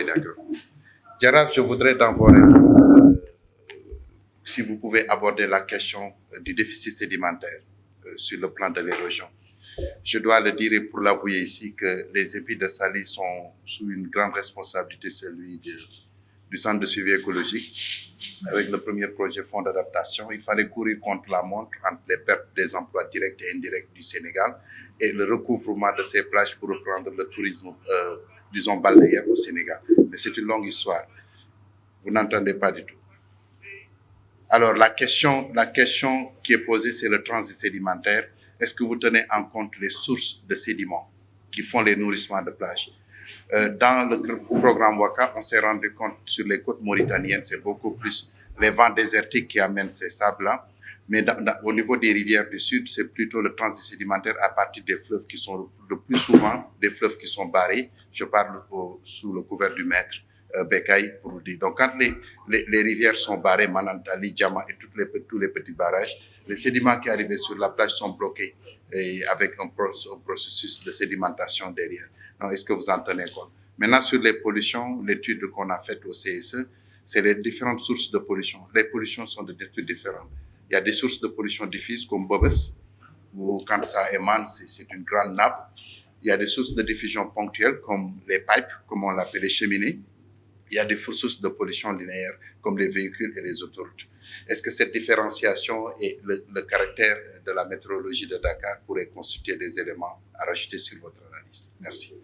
suis d'accord. Jaraf, je voudrais dans vos réponses, si vous pouvez aborder la question du déficit sédimentaire sur le plan de l'érosion. Je dois le dire et pour l'avouer ici que les épis de Saly sont sous une grande responsabilité, celui du centre de suivi écologique. Avec le premier projet fonds d'adaptation, il fallait courir contre la montre entre les pertes des emplois directs et indirects du Sénégal et le recouvrement de ces plages pour reprendre le tourisme, disons, balnéaire au Sénégal. Mais c'est une longue histoire. Vous n'entendez pas du tout. Alors, la question qui est posée, c'est le transit sédimentaire. Est-ce que vous tenez en compte les sources de sédiments qui font les nourrissements de plage? Dans le programme Waka, on s'est rendu compte sur les côtes mauritaniennes, c'est beaucoup plus les vents désertiques qui amènent ces sables-là. Mais au niveau des rivières du Sud, c'est plutôt le transit sédimentaire à partir des fleuves qui sont le plus souvent des fleuves qui sont barrés. Je parle sous le couvert du maître. Bécaye pour vous dire. Donc, quand les rivières sont barrées, Manantali, Djama et tous les petits barrages, les sédiments qui arrivaient sur la plage sont bloqués et avec un processus de sédimentation derrière. Donc, est-ce que vous en tenez compte? Maintenant, sur les pollutions, l'étude qu'on a faite au CSE, c'est les différentes sources de pollution. Les pollutions sont de nature différentes. Il y a des sources de pollution diffuses comme Bobes, où quand ça émane, c'est une grande nappe. Il y a des sources de diffusion ponctuelles comme les pipes, comme on l'appelle les cheminées. Il y a des sources de pollution linéaire comme les véhicules et les autoroutes. Est-ce que cette différenciation et le caractère de la météorologie de Dakar pourraient constituer des éléments à rajouter sur votre analyse? Merci.